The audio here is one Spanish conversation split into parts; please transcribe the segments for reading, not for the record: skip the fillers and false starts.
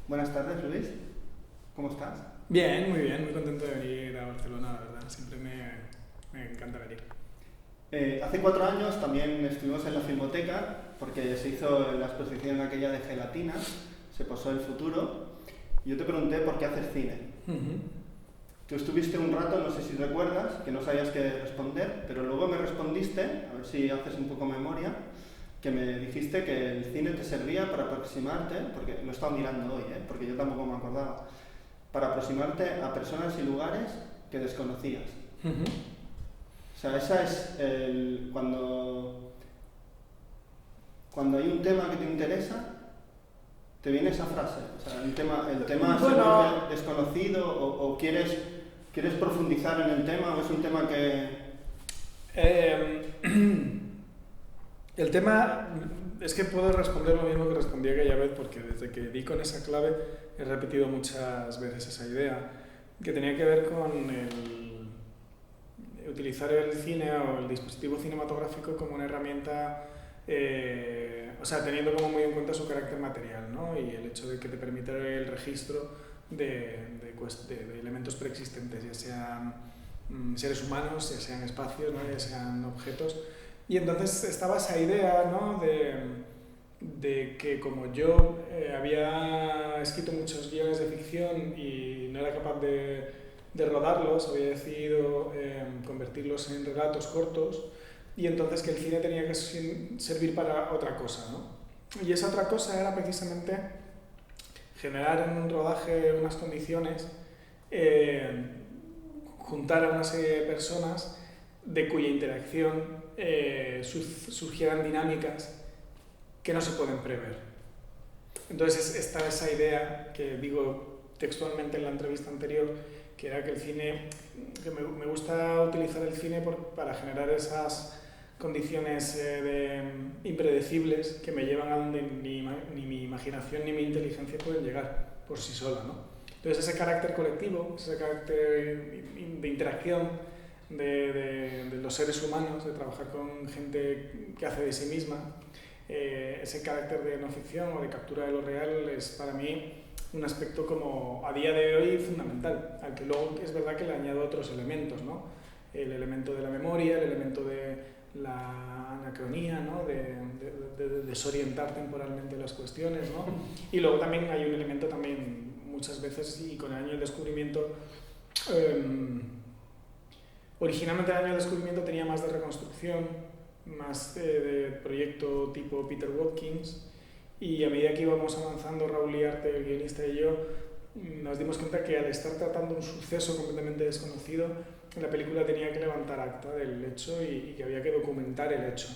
Buenas tardes, Luis. ¿Cómo estás? Bien, muy contento de venir a Barcelona, la verdad. Siempre me encanta venir. Hace 4 años también estuvimos en la Filmoteca porque se hizo la exposición aquella de gelatinas, se posó el futuro. Y yo te pregunté por qué haces cine. Ujú. Tú estuviste un rato, no sé si recuerdas, que no sabías qué responder, pero luego me respondiste, a ver si haces un poco memoria, que me dijiste que el cine te servía para aproximarte, porque lo he estado mirando hoy, porque yo tampoco me acordaba, para aproximarte a personas y lugares que desconocías. Ujú. O sea, esa es cuando hay un tema que te interesa, te viene esa frase. O sea, el tema Bueno, servirte desconocido o quieres profundizar en el tema o es un tema que... eh, el tema es que puedo responder lo mismo que respondí aquella vez porque desde que di con esa clave he repetido muchas veces esa idea que tenía que ver con utilizar el cine o el dispositivo cinematográfico como una herramienta, o sea, teniendo como muy en cuenta su carácter material, ¿no? Y el hecho de que te permita el registro de elementos preexistentes, ya sean seres humanos, ya sean espacios, ¿no? Ya sean objetos. Y entonces estaba esa idea, ¿no? de que como yo había escrito muchos guiones de ficción y no era capaz de rodarlos, había decidido convertirlos en relatos cortos y entonces que el cine tenía que servir para otra cosa, ¿no? Y esa otra cosa era precisamente generar en un rodaje unas condiciones, juntar a una serie de personas de cuya interacción surgieran dinámicas que no se pueden prever. Entonces está esa idea que digo textualmente en la entrevista anterior, que era que el cine, que me gusta utilizar el cine para generar esas condiciones impredecibles que me llevan a donde ni mi imaginación ni mi inteligencia pueden llegar por sí sola, ¿no? Entonces ese carácter colectivo, ese carácter de interacción de los seres humanos, de trabajar con gente que hace de sí misma, ese carácter de no ficción o de captura de lo real es para mí un aspecto como a día de hoy fundamental, al que luego es verdad que le añado otros elementos, ¿no? El elemento de la memoria, el elemento de la anacronía, ¿no? de desorientar temporalmente las cuestiones, ¿no? Y luego también hay un elemento también muchas veces, y con el año del descubrimiento, originalmente el año del descubrimiento tenía más de reconstrucción, más de proyecto tipo Peter Watkins, y a medida que íbamos avanzando, Raúl Iriarte, el guionista y yo, nos dimos cuenta que al estar tratando un suceso completamente desconocido, la película tenía que levantar acta del hecho y que había que documentar el hecho.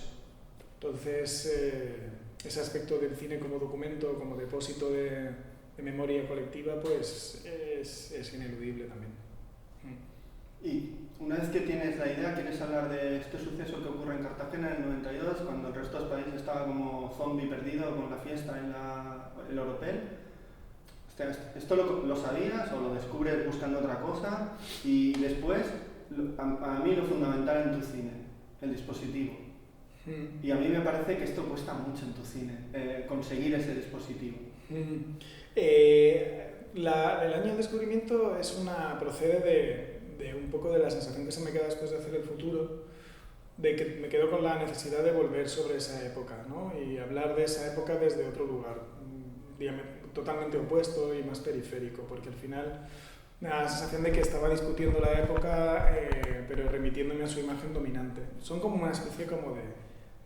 Entonces, ese aspecto del cine como documento, como depósito de memoria colectiva, pues es ineludible también. Y una vez que tienes la idea, quieres hablar de este suceso que ocurre en Cartagena en el 92, cuando el resto del país estaba como zombie perdido con la fiesta en el Oropel. ¿Esto lo sabías o lo descubres buscando otra cosa? Y después, a mí lo fundamental en tu cine, el dispositivo. Y a mí me parece que esto cuesta mucho en tu cine, conseguir ese dispositivo. El año del descubrimiento procede de un poco de la sensación que se me queda después de hacer el futuro, de que me quedo con la necesidad de volver sobre esa época, ¿no? Y hablar de esa época desde otro lugar, totalmente opuesto y más periférico, porque al final me da la sensación de que estaba discutiendo la época, pero remitiéndome a su imagen dominante. Son como una especie como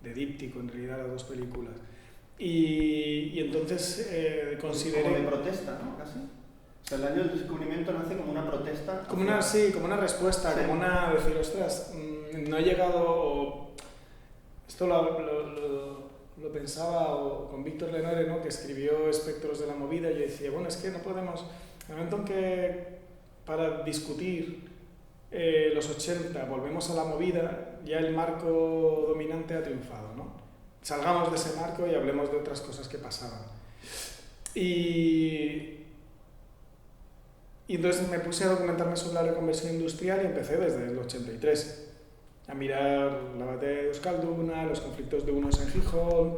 de díptico, en realidad, las dos películas. Y entonces consideré... Como de protesta, ¿no? Casi. O sea, el año del descubrimiento nace como una protesta. Como una respuesta, sí. Como una decir, ostras, no he llegado... Esto lo pensaba con Víctor Lenore, ¿no? Que escribió Espectros de la movida, y yo decía, bueno, es que no podemos... En el momento en que para discutir los 80 volvemos a la movida, ya el marco dominante ha triunfado, ¿no? Salgamos de ese marco y hablemos de otras cosas que pasaban. Y entonces me puse a documentarme sobre la reconversión industrial y empecé desde el 83 a mirar la batalla de Euskalduna, los conflictos de unos en Gijón,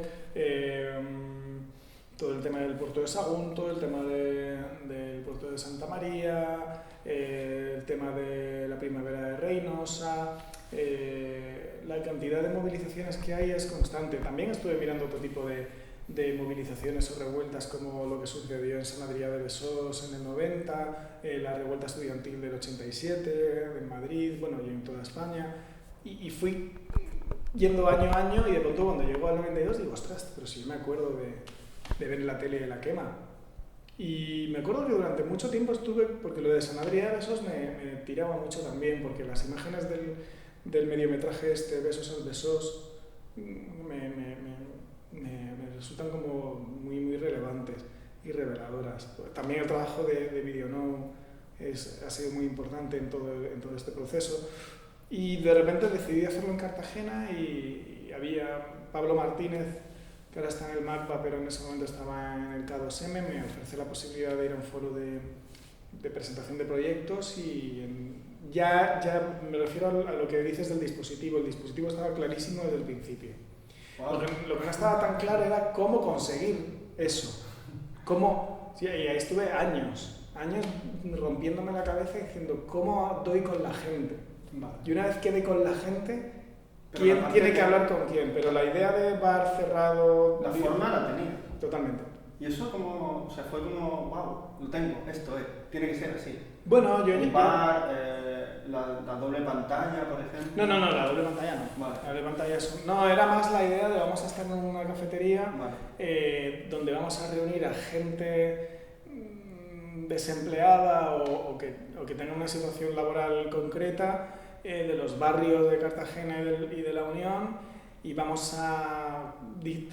todo el tema del puerto de Sagunto, el tema del puerto de Santa María, el tema de la primavera de Reynosa. La cantidad de movilizaciones que hay es constante. También estuve mirando otro tipo de movilizaciones o revueltas, como lo que sucedió en San Adrià de Besós en el 90, la revuelta estudiantil del 87 en Madrid, bueno, y en toda España. Y fui yendo año a año, y de pronto cuando llegó al 92 digo, ostras, pero si yo me acuerdo de ver en la tele la quema. Y me acuerdo que durante mucho tiempo estuve, porque lo de San Adrià de Besós me tiraba mucho también, porque las imágenes del mediometraje Besos en Besós me resultan como muy relevantes y reveladoras. También el trabajo de Videonow ha sido muy importante en todo este proceso. Y de repente decidí hacerlo en Cartagena y había Pablo Martínez, que ahora está en el MACBA, pero en ese momento estaba en el K2M, me ofreció la posibilidad de ir a un foro de presentación de proyectos y ya me refiero a lo que dices del dispositivo. El dispositivo estaba clarísimo desde el principio. Wow. Lo que no estaba tan claro era cómo conseguir eso. Y ahí estuve años rompiéndome la cabeza diciendo cómo doy con la gente. Vale. Y una vez que doy con la gente, ¿quién tiene que hablar con quién? Pero la idea de bar cerrado... La forma la tenía. Totalmente. Y eso como, o sea, fue como, wow, lo tengo, esto es, tiene que ser así. Bueno, un bar, la doble pantalla, por ejemplo. No, la doble pantalla no. Vale. La doble pantalla no, era más la idea de vamos a estar en una cafetería, vale, donde vamos a reunir a gente desempleada o que tenga una situación laboral concreta, de los barrios de Cartagena y de la Unión, y vamos a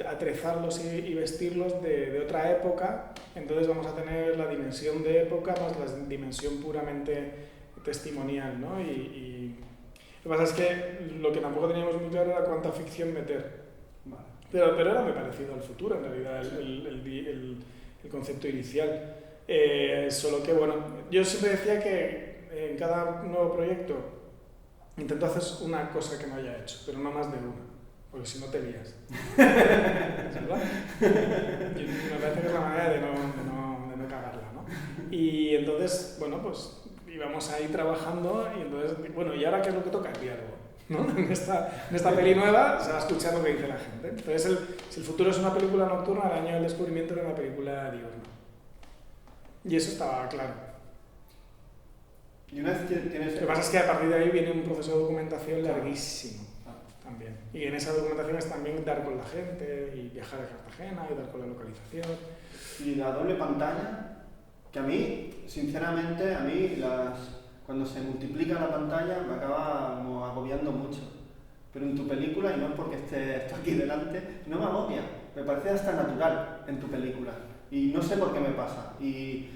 atrezarlos y vestirlos de otra época. Entonces vamos a tener la dimensión de época más la dimensión puramente testimonial, ¿no? Y lo que pasa es que lo que tampoco teníamos muy claro era cuánta ficción meter. Vale. Pero era muy parecido al futuro, en realidad, el concepto inicial. Solo que, bueno, yo siempre decía que en cada nuevo proyecto intento hacer una cosa que no haya hecho, pero no más de una, porque si no te lías. ¿Verdad? Y me parece que es la manera de no cagarla, ¿no? Y entonces, bueno, pues íbamos ahí trabajando y entonces, bueno, ¿y ahora qué es lo que toca? El diálogo, ¿no? En esta peli nueva se va a escuchar lo que dice la gente. Entonces, si el futuro es una película nocturna, el año del descubrimiento era una película diurna. Y eso estaba claro. Y una vez que tienes... Lo que pasa es que a partir de ahí viene un proceso de documentación larguísimo también. Y en esa documentación es también dar con la gente y viajar a Cartagena y dar con la localización. Y la doble pantalla, que a mí, sinceramente, cuando se multiplica la pantalla me acaba como agobiando mucho. Pero en tu película, y no es porque esté esto aquí delante, no me agobia. Me parece hasta natural en tu película. Y no sé por qué me pasa. Y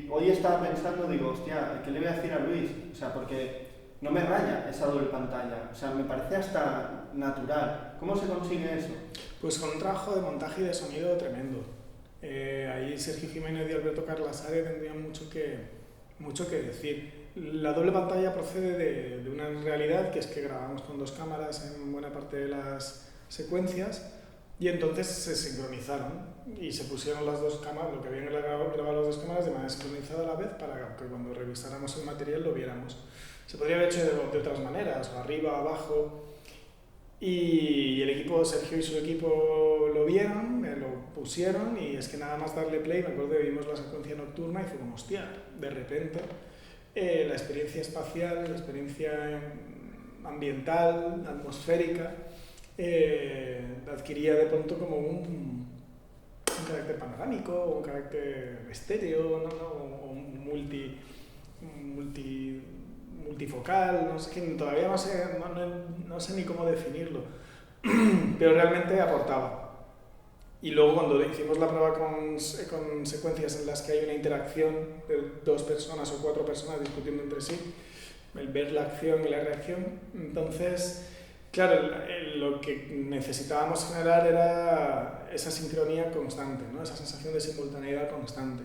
hoy estaba pensando, digo, hostia, ¿qué le voy a decir a Luis? O sea, porque no me raya esa doble pantalla. O sea, me parece hasta natural. ¿Cómo se consigue eso? Pues con un trabajo de montaje y de sonido tremendo. Ahí Sergio Jiménez y Alberto Carlasare tendrían mucho que decir. La doble pantalla procede de una realidad, que es que grabamos con 2 cámaras en buena parte de las secuencias, y entonces se sincronizaron y se pusieron las 2 cámaras, lo que habían grabado las 2 cámaras de manera sincronizada a la vez, para que cuando revisáramos el material lo viéramos. Se podría haber hecho de otras maneras, o arriba, abajo, y el equipo, Sergio y su equipo lo vieron, lo pusieron, y es que nada más darle play, me acuerdo que vimos la secuencia nocturna y fue como, hostia, de repente la experiencia espacial, la experiencia ambiental, atmosférica, adquiría de pronto como un carácter panorámico, un carácter estéreo, o multifocal, no sé, todavía no sé ni cómo definirlo, pero realmente aportaba. Y luego cuando hicimos la prueba con secuencias en las que hay una interacción de 2 personas o 4 personas discutiendo entre sí, el ver la acción y la reacción, entonces, claro, lo que necesitábamos generar era esa sincronía constante, ¿no? Esa sensación de simultaneidad constante.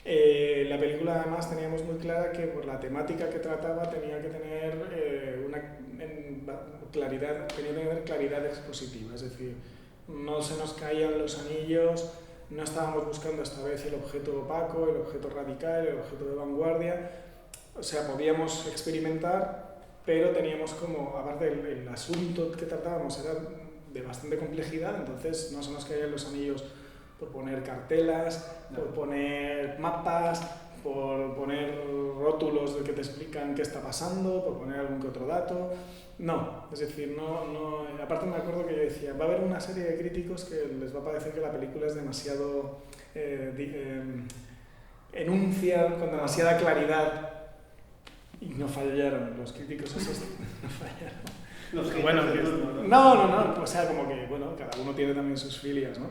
La película además teníamos muy clara que por la temática que trataba tenía que tener claridad expositiva, es decir, no se nos caían los anillos no estábamos buscando esta vez el objeto opaco, el objeto radical, el objeto de vanguardia. O sea, podíamos experimentar, pero teníamos como, aparte el asunto que tratábamos era de bastante complejidad, entonces no se nos caían los anillos por poner cartelas, por poner mapas, por poner rótulos de que te explican qué está pasando, por poner algún que otro dato. No, es decir, no. Aparte me acuerdo que yo decía, va a haber una serie de críticos que les va a parecer que la película es demasiado enuncia con demasiada claridad, y no fallaron, los críticos esos no fallaron. Bueno, no, o sea, como que, bueno, cada uno tiene también sus filias, ¿no?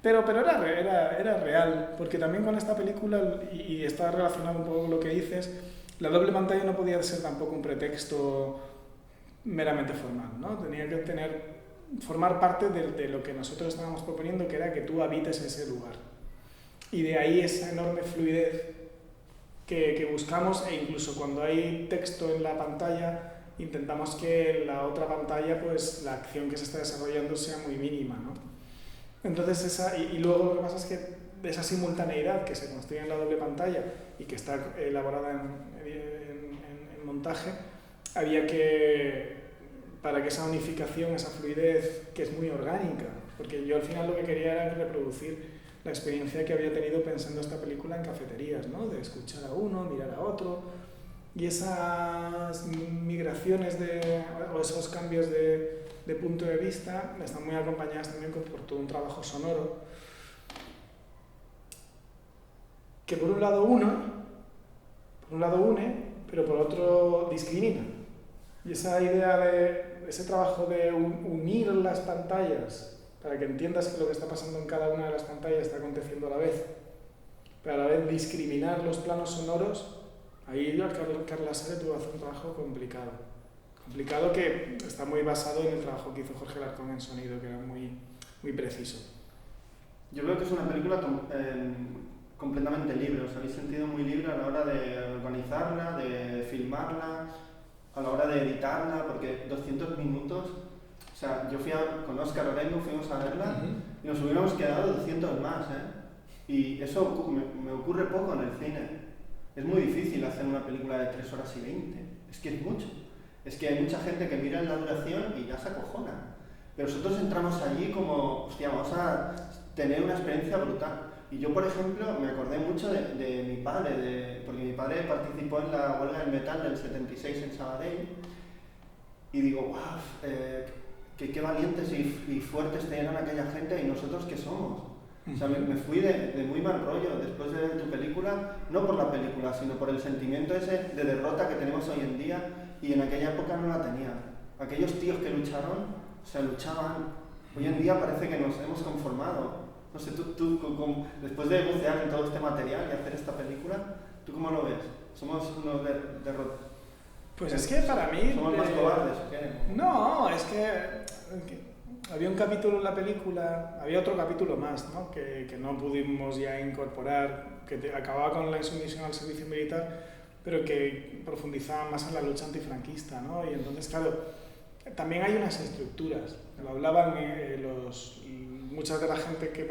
Pero era real, porque también con esta película, y está relacionado un poco con lo que dices, la doble pantalla no podía ser tampoco un pretexto meramente formal, ¿no? Tenía que formar parte de lo que nosotros estábamos proponiendo, que era que tú habites ese lugar. Y de ahí esa enorme fluidez que buscamos, e incluso cuando hay texto en la pantalla, intentamos que en la otra pantalla, pues, la acción que se está desarrollando sea muy mínima, ¿no? Entonces, y luego lo que pasa es que esa simultaneidad que se construye en la doble pantalla y que está elaborada en montaje, había que, para que esa unificación, esa fluidez, que es muy orgánica, porque yo al final lo que quería era reproducir la experiencia que había tenido pensando esta película en cafeterías, ¿no? De escuchar a uno, mirar a otro, y esas migraciones o esos cambios de punto de vista están muy acompañadas también por todo un trabajo sonoro que por un lado une, pero por otro discrimina. Y esa idea ese trabajo de unir las pantallas para que entiendas que lo que está pasando en cada una de las pantallas está aconteciendo a la vez, pero a la vez discriminar los planos sonoros, ahí Carla Sare tuvo que hacer un trabajo complicado que está muy basado en el trabajo que hizo Jorge Alarcón en sonido, que era muy, muy preciso. Yo creo que es una película completamente libre, os habéis sentido muy libre a la hora de organizarla, de filmarla, a la hora de editarla, porque 200 minutos, o sea, yo con Óscar Orengo, fuimos a verla y nos hubiéramos quedado 200 más, y eso me ocurre poco en el cine. Es muy difícil hacer una película de 3 horas y 20, es que es mucho. Es que hay mucha gente que mira en la duración y ya se acojona. Pero nosotros entramos allí como, hostia, vamos a tener una experiencia brutal. Y yo, por ejemplo, me acordé mucho de mi padre, porque mi padre participó en la huelga del metal del 76 en Sabadell. Y digo, wow, qué valientes y fuertes tenían aquella gente, y nosotros qué somos. O sea, me fui de muy mal rollo después de ver tu película, no por la película, sino por el sentimiento ese de derrota que tenemos hoy en día, y en aquella época no la tenían. Aquellos tíos que lucharon, o sea, luchaban. Hoy en día parece que nos hemos conformado. No sé, tú después de bucear en todo este material y hacer esta película, ¿tú cómo lo ves? ¿Somos unos derrotados? Pues es que para mí... ¿Somos más cobardes o qué? No, es que había un capítulo en la película, había otro capítulo más, ¿no? que no pudimos ya incorporar, que acababa con la insumisión al servicio militar, pero que profundizaba más en la lucha antifranquista, ¿no? Y entonces, claro, también hay unas estructuras, lo hablaban mucha de la gente que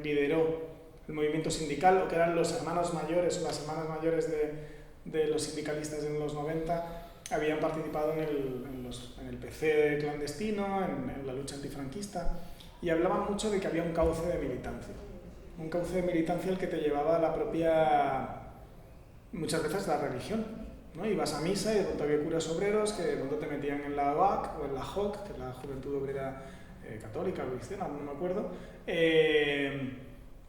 lideró el movimiento sindical, o que eran los hermanos mayores o las hermanas mayores de los sindicalistas en los 90, habían participado en el PC clandestino, en la lucha antifranquista, y hablaban mucho de que había un cauce de militancia al que te llevaba la propia, muchas veces, la religión, ¿no? Ibas a misa y de pronto había curas obreros que de pronto te metían en la OAC o en la JOC, que es la Juventud Obrera Católica o Cristiana, no me acuerdo,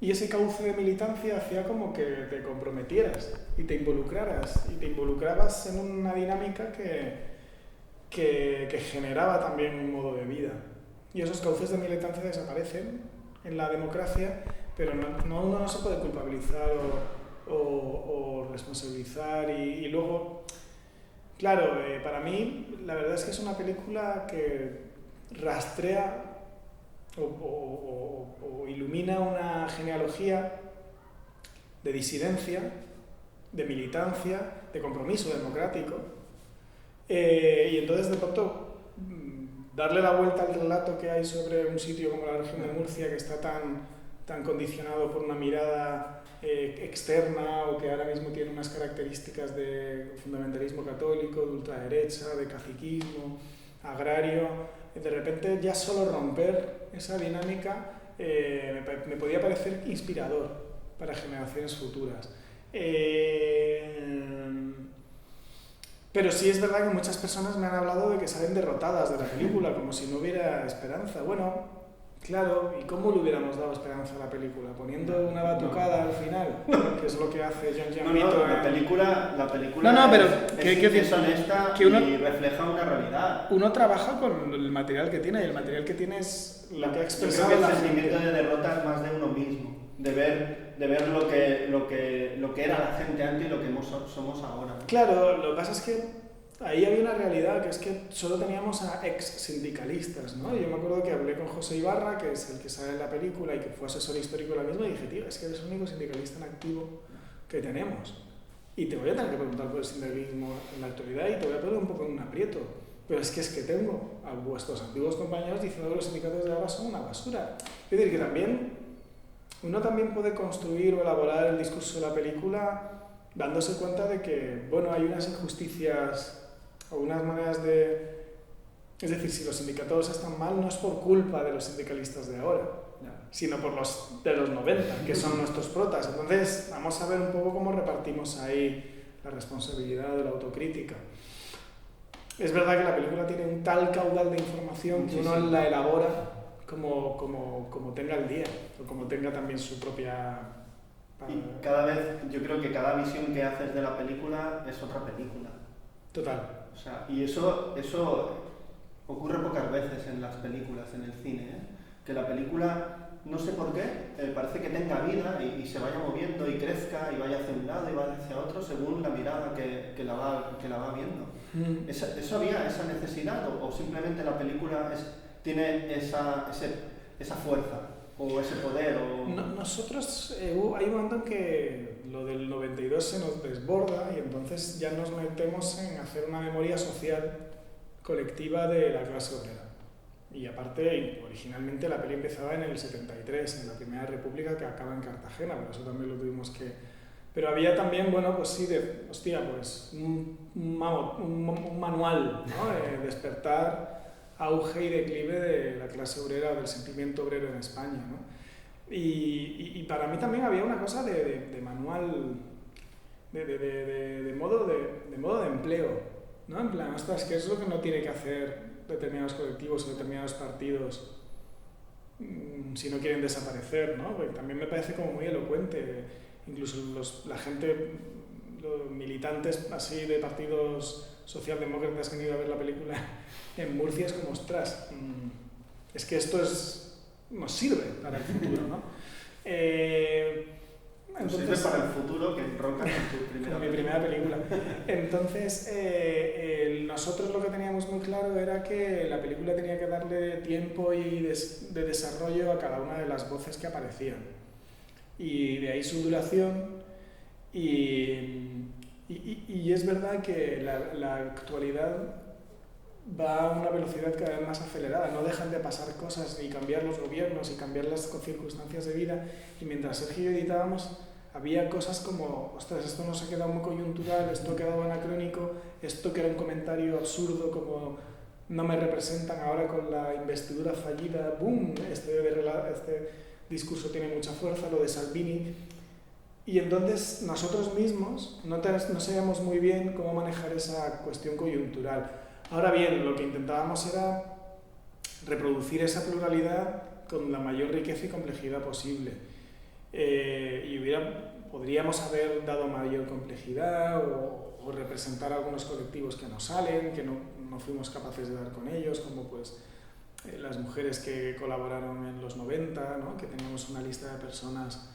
y ese cauce de militancia hacía como que te comprometieras y te involucrabas en una dinámica que generaba también un modo de vida. Y esos cauces de militancia desaparecen en la democracia, pero uno no se puede culpabilizar o responsabilizar, y luego, claro, para mí la verdad es que es una película que rastrea o ilumina una genealogía de disidencia, de militancia, de compromiso democrático, y entonces de pronto darle la vuelta al relato que hay sobre un sitio como la región de Murcia, que está tan tan condicionado por una mirada externa o que ahora mismo tiene unas características de fundamentalismo católico, de ultraderecha, de caciquismo, agrario. De repente ya solo romper esa dinámica me podía parecer inspirador para generaciones futuras. Pero sí es verdad que muchas personas me han hablado de que salen derrotadas de la película, como si no hubiera esperanza. Bueno, claro, ¿y cómo le hubiéramos dado esperanza a la película? Poniendo una batucada al final, que es lo que hace Jon Giamito. La película pero es honesta y refleja una realidad. Uno trabaja con el material que tiene, y el material que tiene es lo que ha expresado el la sentimiento gente. de derrota es más de uno mismo, de ver lo que era la gente antes y lo que somos ahora. Claro, lo que pasa es que ahí había una realidad, que es que solo teníamos a ex sindicalistas, ¿no? Yo me acuerdo que hablé con José Ibarra, que es el que sale en la película y que fue asesor histórico de la misma, y dije, tío, es que eres el único sindicalista en activo que tenemos. Y te voy a tener que preguntar por el sindicalismo en la actualidad y te voy a poner un poco en un aprieto. Pero es que tengo a vuestros antiguos compañeros diciendo que los sindicatos de ahora son una basura. Es decir, que uno también puede construir o elaborar el discurso de la película dándose cuenta de que, bueno, hay unas injusticias o unas maneras de... Es decir, si los sindicatos están mal, no es por culpa de los sindicalistas de ahora, sino por los de los 90, que son nuestros protas. Entonces, vamos a ver un poco cómo repartimos ahí la responsabilidad de la autocrítica. Es verdad que la película tiene un tal caudal de información que uno la elabora como tenga el día, o como tenga también su propia... Y cada vez, yo creo que cada visión que haces de la película es otra película. Total. O sea, y eso ocurre pocas veces en las películas, en el cine, ¿eh? Que la película, no sé por qué, parece que tenga vida y se vaya moviendo y crezca y vaya hacia un lado y vaya hacia otro según la mirada que la va viendo. ¿Eso había esa necesidad o simplemente la película tiene esa fuerza o ese poder? Nosotros hay un momento en que lo del 92 se nos desborda y entonces ya nos metemos en hacer una memoria social colectiva de la clase obrera. Y aparte, originalmente la peli empezaba en el 73, en la Primera República, que acaba en Cartagena, por eso también lo tuvimos que... Pero había también, bueno, pues sí, un manual, ¿no? Despertar, auge y declive de la clase obrera, del sentimiento obrero en España, ¿no? Y para mí también había una cosa de manual, de modo de empleo, ¿no? En plan, ostras, ¿qué es lo que no tiene que hacer determinados colectivos o determinados partidos si no quieren desaparecer, ¿no? Porque también me parece como muy elocuente, incluso la gente, los militantes así de partidos socialdemócratas que han ido a ver la película en Murcia, es como, ostras, es que esto nos sirve para el futuro, ¿no? Entonces, sirve para el futuro que enronca con mi primera película. Entonces, nosotros lo que teníamos muy claro era que la película tenía que darle tiempo y de desarrollo a cada una de las voces que aparecían. Y de ahí su duración. Y es verdad que la actualidad va a una velocidad cada vez más acelerada. No dejan de pasar cosas y cambiar los gobiernos y cambiar las circunstancias de vida. Y mientras Sergio y yo editábamos, había cosas como, ostras, esto nos ha quedado muy coyuntural, esto ha quedado anacrónico, esto que era un comentario absurdo como no me representan ahora con la investidura fallida, ¡boom! Este discurso tiene mucha fuerza, lo de Salvini. Y entonces nosotros mismos no sabíamos muy bien cómo manejar esa cuestión coyuntural. Ahora bien, lo que intentábamos era reproducir esa pluralidad con la mayor riqueza y complejidad posible. Podríamos haber dado mayor complejidad o representar algunos colectivos que no salen, que no fuimos capaces de dar con ellos, como pues las mujeres que colaboraron en los 90, ¿no? Que teníamos una lista de personas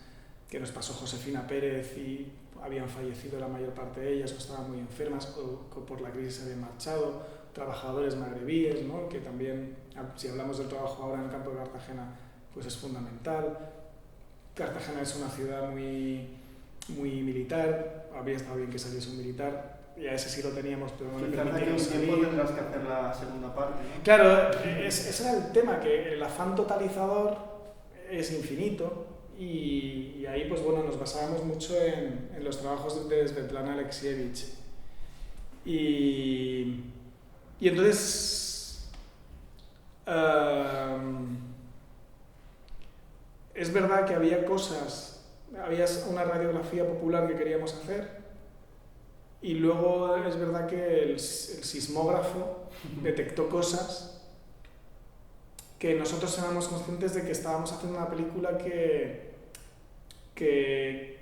que nos pasó Josefina Pérez y habían fallecido la mayor parte de ellas o estaban muy enfermas o por la crisis habían marchado, trabajadores magrebíes, ¿no? Que también, si hablamos del trabajo ahora en el campo de Cartagena, pues es fundamental. Cartagena es una ciudad muy militar, habría estado bien que saliese un militar, y a ese sí lo teníamos, pero no le permitimos salir. Tiempo tendrás que hacer la segunda parte, ¿no? Claro, ese era el tema, que el afán totalizador es infinito, y ahí pues bueno, nos basábamos mucho en los trabajos de Svetlana Alexievich. Y entonces es verdad que había una radiografía popular que queríamos hacer, y luego es verdad que el sismógrafo detectó cosas que nosotros éramos conscientes de que estábamos haciendo una película que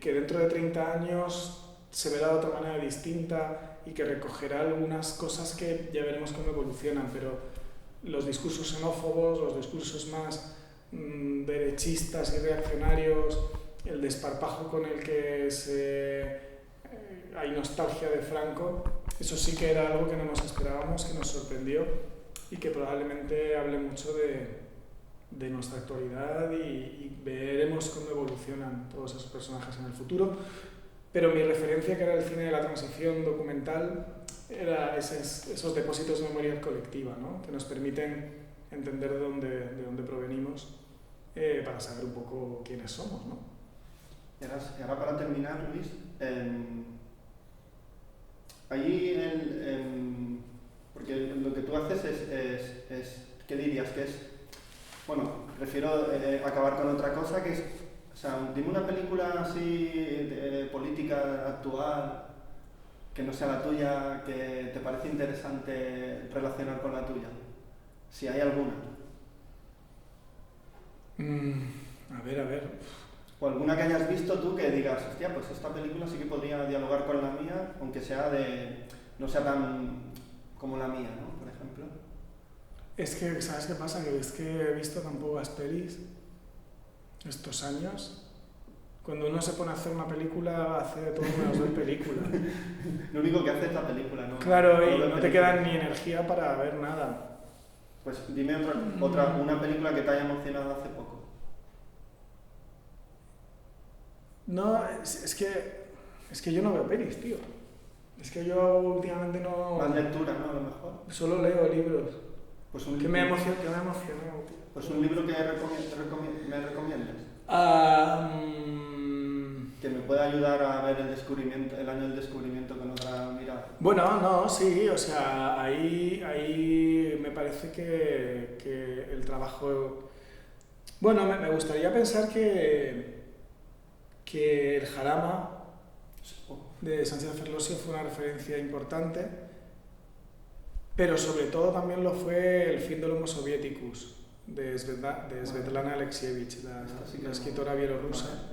dentro de 30 años se verá de otra manera distinta y que recogerá algunas cosas que ya veremos cómo evolucionan, pero los discursos xenófobos, los discursos más derechistas y reaccionarios, el desparpajo con el que hay nostalgia de Franco, eso sí que era algo que no nos esperábamos, que nos sorprendió y que probablemente hable mucho de nuestra actualidad y veremos cómo evolucionan todos esos personajes en el futuro. Pero mi referencia, que era el cine de la transición documental, era esos depósitos de memoria colectiva, ¿no? Que nos permiten entender de dónde provenimos para saber un poco quiénes somos, ¿no? Y ahora para terminar, Luis, allí porque lo que tú haces es ¿qué dirías? Que es, bueno, prefiero acabar con otra cosa, que es, o sea, dime una película así de política actual que no sea la tuya, que te parece interesante relacionar con la tuya, si hay alguna. A ver. O alguna que hayas visto tú que digas, hostia, pues esta película sí que podría dialogar con la mía, aunque no sea tan como la mía, ¿no? Por ejemplo. Es que, ¿sabes qué pasa? Que es que he visto tan pocas pelis estos años. Cuando uno se pone a hacer una película, hace de todo menos ver película. Lo único que hace es la película, ¿no? Claro, y no te queda ni energía para ver nada. Pues dime una película que te haya emocionado hace poco. No, es que yo no veo pelis, tío. Es que yo últimamente no... Más lectura, ¿no? A lo mejor. Solo leo libros. Pues un que libro. me emocionó, tío. Pues un libro que me recomiendas. Que me pueda ayudar a ver el año del descubrimiento con otra mirada. Bueno, no, sí, o sea, ahí me parece que el trabajo... Bueno, me gustaría pensar que el Jarama de Sánchez Ferlosio fue una referencia importante, pero sobre todo también lo fue El fin del Homo Soviéticus de Svetlana Alexievich, la escritora bielorrusa.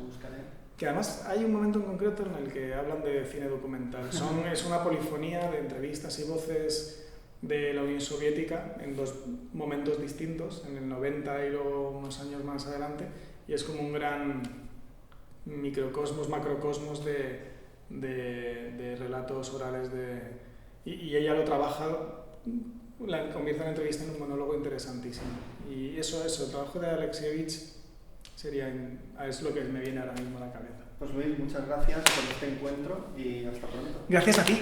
Que además hay un momento en concreto en el que hablan de cine documental. Es una polifonía de entrevistas y voces de la Unión Soviética en dos momentos distintos, en el 90 y luego unos años más adelante, y es como un gran microcosmos, macrocosmos de relatos orales y ella lo trabaja, convierte la entrevista en un monólogo interesantísimo. Y eso, el trabajo de Alexievich es lo que me viene ahora mismo a la cabeza. Pues Luis, muchas gracias por este encuentro y hasta pronto. Gracias a ti.